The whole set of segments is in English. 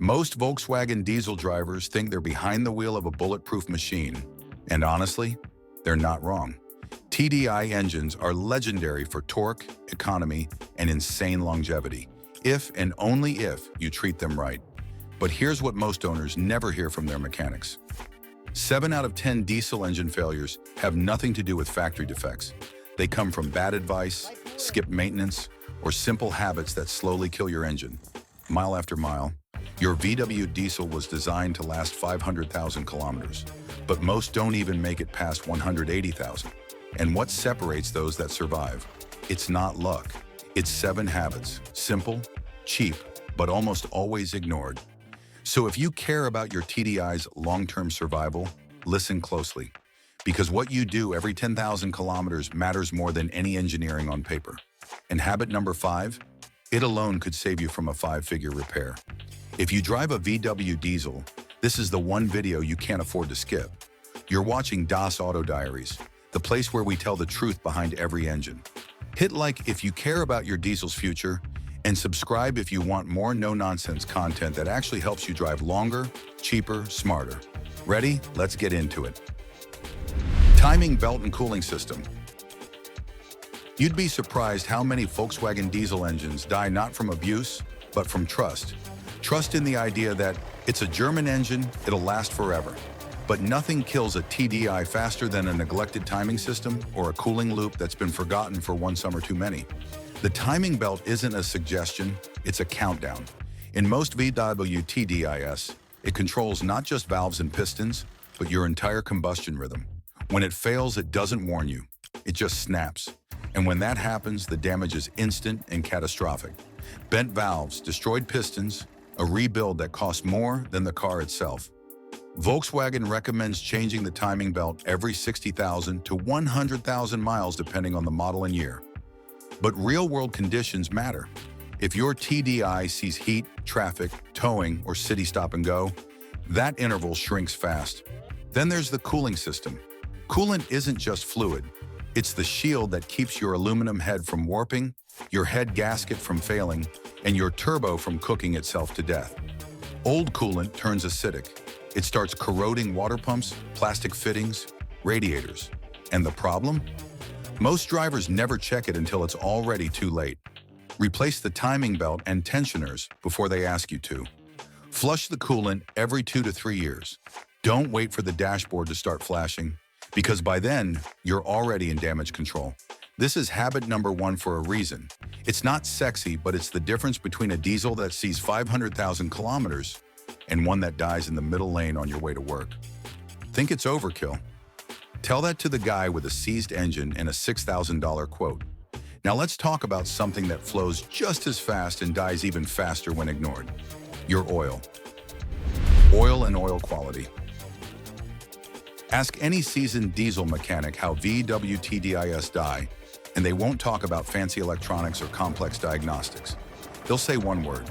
Most Volkswagen diesel drivers think they're behind the wheel of a bulletproof machine, and honestly, they're not wrong. TDI engines are legendary for torque, economy, and insane longevity, if and only if you treat them right. But here's what most owners never hear from their mechanics. 7 out of 10 diesel engine failures have nothing to do with factory defects. They come from bad advice, skipped maintenance, or simple habits that slowly kill your engine. Mile after mile, your VW diesel was designed to last 500,000 kilometers, but most don't even make it past 180,000. And what separates those that survive? It's not luck. It's 7 habits, simple, cheap, but almost always ignored. So if you care about your TDI's long-term survival, listen closely. Because what you do every 10,000 kilometers matters more than any engineering on paper. And habit number 5? It alone could save you from a 5-figure repair. If you drive a VW diesel, this is the one video you can't afford to skip. You're watching Das Auto Diaries, the place where we tell the truth behind every engine. Hit like if you care about your diesel's future, and subscribe if you want more no-nonsense content that actually helps you drive longer, cheaper, smarter. Ready? Let's get into it. Timing belt and cooling system. You'd be surprised how many Volkswagen diesel engines die not from abuse, but from trust. Trust in the idea that it's a German engine, it'll last forever. But nothing kills a TDI faster than a neglected timing system or a cooling loop that's been forgotten for one summer too many. The timing belt isn't a suggestion, it's a countdown. In most VW TDIs, it controls not just valves and pistons, but your entire combustion rhythm. When it fails, it doesn't warn you. It just snaps. And when that happens, the damage is instant and catastrophic. Bent valves, destroyed pistons, a rebuild that costs more than the car itself. Volkswagen recommends changing the timing belt every 60,000 to 100,000 miles depending on the model and year. But real-world conditions matter. If your TDI sees heat, traffic, towing, or city stop and go, that interval shrinks fast. Then there's the cooling system. Coolant isn't just fluid. It's the shield that keeps your aluminum head from warping, your head gasket from failing, and your turbo from cooking itself to death. Old coolant turns acidic. It starts corroding water pumps, plastic fittings, radiators. And the problem? Most drivers never check it until it's already too late. Replace the timing belt and tensioners before they ask you to. Flush the coolant every 2 to 3 years. Don't wait for the dashboard to start flashing, because by then, you're already in damage control. This is habit number 1 for a reason. It's not sexy, but it's the difference between a diesel that sees 500,000 kilometers and one that dies in the middle lane on your way to work. Think it's overkill? Tell that to the guy with a seized engine and a $6,000 quote. Now let's talk about something that flows just as fast and dies even faster when ignored. Your oil. Oil and oil quality. Ask any seasoned diesel mechanic how VW TDIs die, and they won't talk about fancy electronics or complex diagnostics. They'll say one word: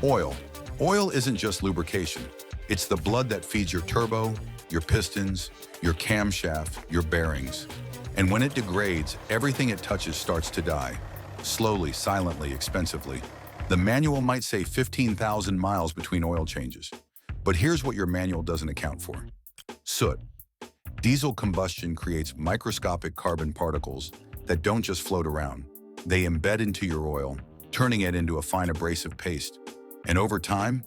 oil. Oil isn't just lubrication. It's the blood that feeds your turbo, your pistons, your camshaft, your bearings. And when it degrades, everything it touches starts to die. Slowly, silently, expensively. The manual might say 15,000 miles between oil changes. But here's what your manual doesn't account for. Soot. Diesel combustion creates microscopic carbon particles that don't just float around. They embed into your oil, turning it into a fine abrasive paste. And over time,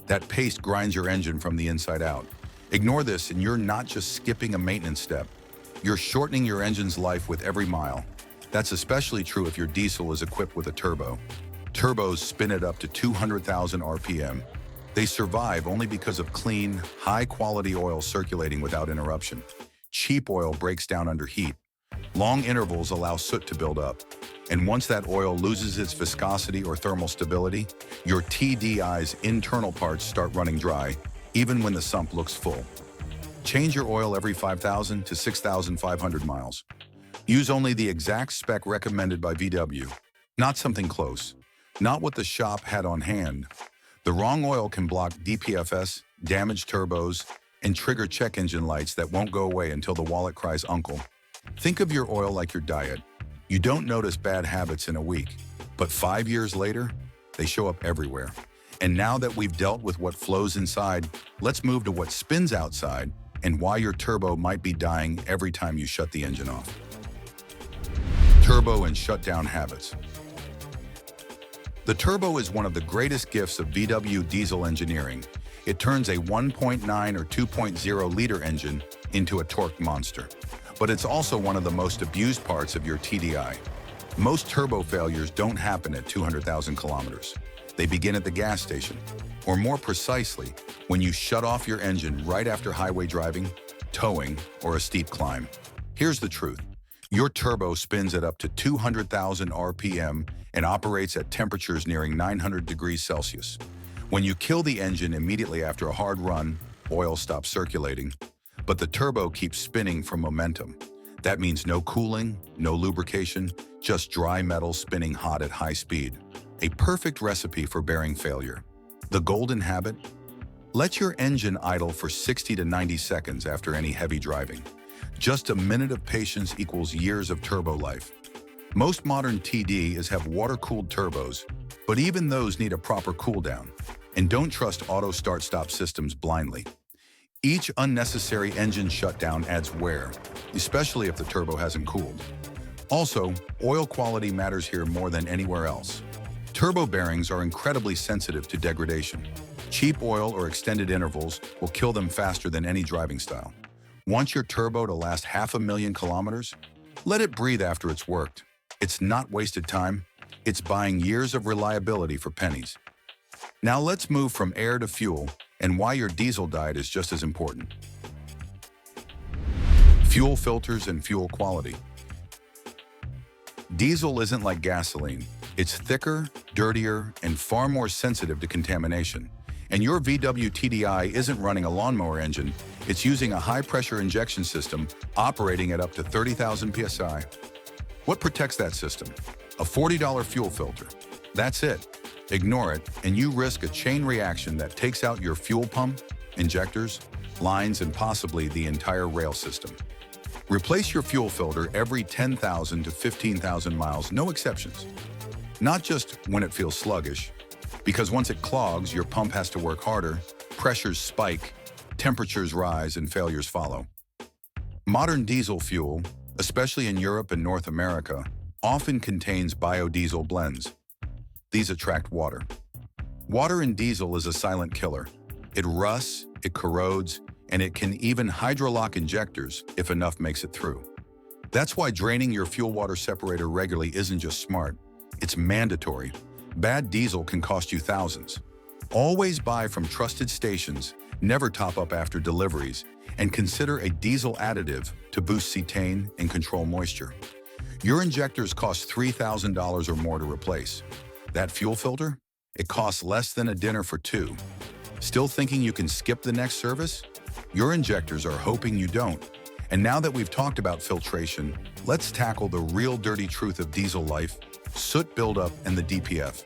that paste grinds your engine from the inside out. Ignore this and you're not just skipping a maintenance step. You're shortening your engine's life with every mile. That's especially true if your diesel is equipped with a turbo. Turbos spin it up to 200,000 RPM. They survive only because of clean, high-quality oil circulating without interruption. Cheap oil breaks down under heat. Long intervals allow soot to build up. And once that oil loses its viscosity or thermal stability, your TDI's internal parts start running dry, even when the sump looks full. Change your oil every 5,000 to 6,500 miles. Use only the exact spec recommended by VW, not something close, not what the shop had on hand. The wrong oil can block DPFs, damage turbos, and trigger check engine lights that won't go away until the wallet cries uncle. Think of your oil like your diet. You don't notice bad habits in a week, but 5 years later, they show up everywhere. And now that we've dealt with what flows inside, let's move to what spins outside and why your turbo might be dying every time you shut the engine off. Turbo and shutdown habits. The turbo is one of the greatest gifts of VW diesel engineering. It turns a 1.9 or 2.0 liter engine into a torque monster. But it's also one of the most abused parts of your TDI. Most turbo failures don't happen at 200,000 kilometers. They begin at the gas station, or more precisely, when you shut off your engine right after highway driving, towing, or a steep climb. Here's the truth. Your turbo spins at up to 200,000 RPM and operates at temperatures nearing 900 degrees Celsius. When you kill the engine immediately after a hard run, oil stops circulating, but the turbo keeps spinning from momentum. That means no cooling, no lubrication, just dry metal spinning hot at high speed. A perfect recipe for bearing failure. The golden habit? Let your engine idle for 60 to 90 seconds after any heavy driving. Just a minute of patience equals years of turbo life. Most modern TDIs have water-cooled turbos, but even those need a proper cool down. And don't trust auto start-stop systems blindly. Each unnecessary engine shutdown adds wear, especially if the turbo hasn't cooled. Also, oil quality matters here more than anywhere else. Turbo bearings are incredibly sensitive to degradation. Cheap oil or extended intervals will kill them faster than any driving style. Want your turbo to last 500,000 kilometers? Let it breathe after it's worked. It's not wasted time. It's buying years of reliability for pennies. Now let's move from air to fuel and why your diesel diet is just as important. Fuel filters and fuel quality. Diesel isn't like gasoline. It's thicker, dirtier, and far more sensitive to contamination. And your VW TDI isn't running a lawnmower engine. It's using a high-pressure injection system operating at up to 30,000 psi. What protects that system? A $40 fuel filter. That's it. Ignore it, and you risk a chain reaction that takes out your fuel pump, injectors, lines, and possibly the entire rail system. Replace your fuel filter every 10,000 to 15,000 miles, no exceptions. Not just when it feels sluggish, because once it clogs, your pump has to work harder, pressures spike, temperatures rise, and failures follow. Modern diesel fuel, especially in Europe and North America, often contains biodiesel blends. These attract water. Water in diesel is a silent killer. It rusts, it corrodes, and it can even hydrolock injectors if enough makes it through. That's why draining your fuel water separator regularly isn't just smart, it's mandatory. Bad diesel can cost you thousands. Always buy from trusted stations, never top up after deliveries, and consider a diesel additive to boost cetane and control moisture. Your injectors cost $3,000 or more to replace. That fuel filter? It costs less than a dinner for two. Still thinking you can skip the next service? Your injectors are hoping you don't. And now that we've talked about filtration, let's tackle the real dirty truth of diesel life: soot buildup and the DPF.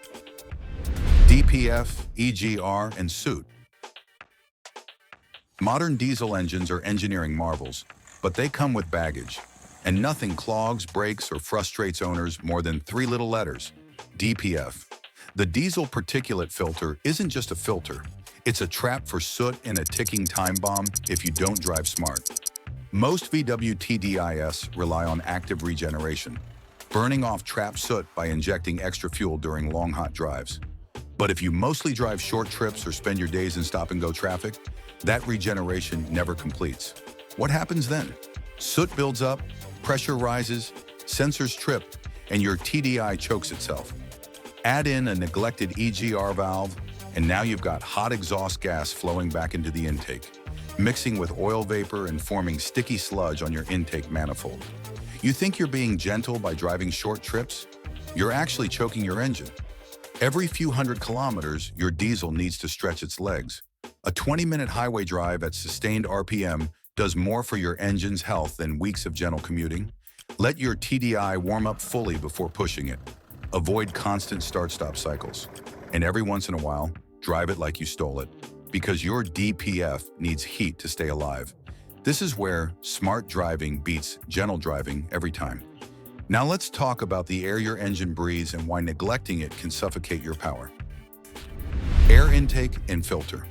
DPF, EGR, and soot. Modern diesel engines are engineering marvels, but they come with baggage. And nothing clogs, breaks, or frustrates owners more than three little letters: DPF. The diesel particulate filter isn't just a filter. It's a trap for soot and a ticking time bomb if you don't drive smart. Most VW TDIs rely on active regeneration, burning off trapped soot by injecting extra fuel during long hot drives. But if you mostly drive short trips or spend your days in stop-and-go traffic, that regeneration never completes. What happens then? Soot builds up, pressure rises, sensors trip, and your TDI chokes itself. Add in a neglected EGR valve, and now you've got hot exhaust gas flowing back into the intake, mixing with oil vapor and forming sticky sludge on your intake manifold. You think you're being gentle by driving short trips? You're actually choking your engine. Every few hundred kilometers, your diesel needs to stretch its legs. A 20-minute highway drive at sustained RPM does more for your engine's health than weeks of gentle commuting. Let your TDI warm up fully before pushing it. Avoid constant start-stop cycles. And every once in a while, drive it like you stole it, because your DPF needs heat to stay alive. This is where smart driving beats gentle driving every time. Now let's talk about the air your engine breathes and why neglecting it can suffocate your power. Air intake and filter.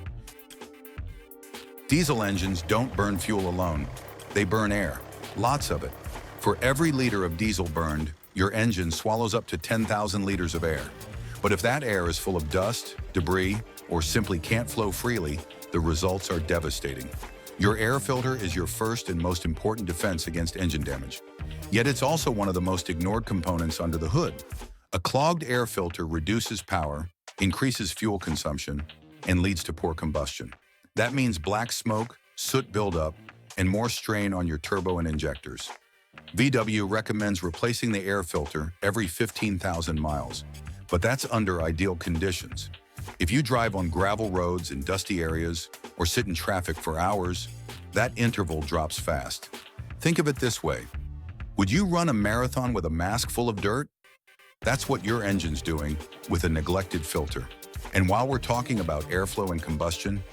Diesel engines don't burn fuel alone. They burn air, lots of it. For every liter of diesel burned, your engine swallows up to 10,000 liters of air. But if that air is full of dust, debris, or simply can't flow freely, the results are devastating. Your air filter is your first and most important defense against engine damage. Yet it's also one of the most ignored components under the hood. A clogged air filter reduces power, increases fuel consumption, and leads to poor combustion. That means black smoke, soot buildup, and more strain on your turbo and injectors. VW recommends replacing the air filter every 15,000 miles, but that's under ideal conditions. If you drive on gravel roads in dusty areas or sit in traffic for hours, that interval drops fast. Think of it this way. Would you run a marathon with a mask full of dirt? That's what your engine's doing with a neglected filter. And while we're talking about airflow and combustion,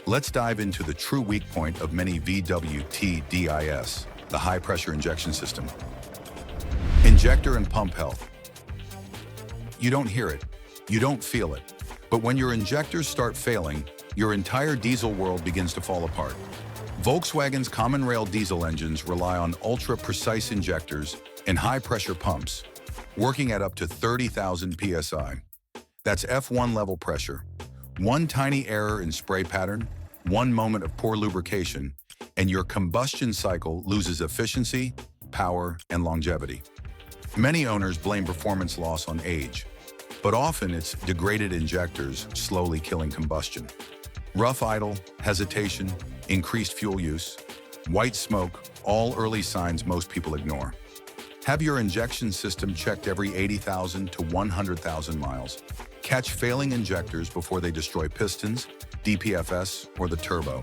let's dive into the true weak point of many VW TDIs, the high-pressure injection system. Injector and pump health. You don't hear it, you don't feel it, but when your injectors start failing, your entire diesel world begins to fall apart. Volkswagen's common rail diesel engines rely on ultra-precise injectors and high-pressure pumps, working at up to 30,000 psi. That's F1 level pressure. One tiny error in spray pattern, one moment of poor lubrication, and your combustion cycle loses efficiency, power, and longevity. Many owners blame performance loss on age, but often it's degraded injectors slowly killing combustion. Rough idle, hesitation, increased fuel use, white smoke, all early signs most people ignore. Have your injection system checked every 80,000 to 100,000 miles. Catch failing injectors before they destroy pistons, DPFs, or the turbo.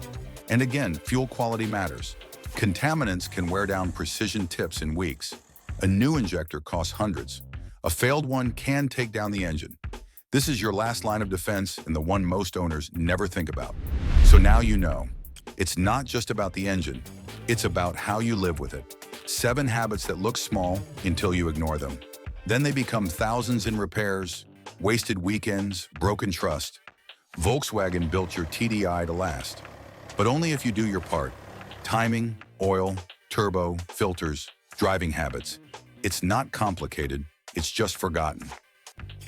And again, fuel quality matters. Contaminants can wear down precision tips in weeks. A new injector costs hundreds. A failed one can take down the engine. This is your last line of defense and the one most owners never think about. So now you know. It's not just about the engine. It's about how you live with it. 7 habits that look small until you ignore them. Then they become thousands in repairs, wasted weekends, broken trust. Volkswagen built your TDI to last. But only if you do your part. Timing, oil, turbo, filters, driving habits. It's not complicated, it's just forgotten.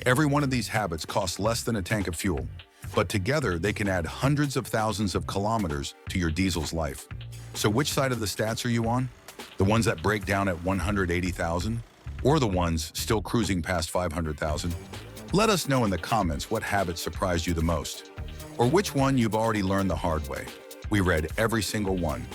Every one of these habits costs less than a tank of fuel, but together they can add hundreds of thousands of kilometers to your diesel's life. So which side of the stats are you on? The ones that break down at 180,000? Or the ones still cruising past 500,000? Let us know in the comments what habit surprised you the most, or which one you've already learned the hard way. We read every single one.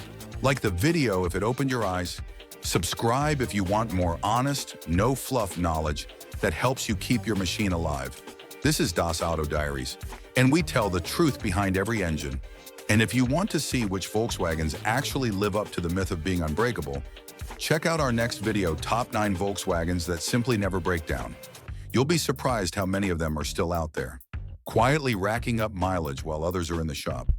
Like the video if it opened your eyes. Subscribe if you want more honest, no-fluff knowledge that helps you keep your machine alive. This is Das Auto Diaries, and we tell the truth behind every engine. And if you want to see which Volkswagens actually live up to the myth of being unbreakable, check out our next video, Top 9 Volkswagens That Simply Never Break Down. You'll be surprised how many of them are still out there, quietly racking up mileage while others are in the shop.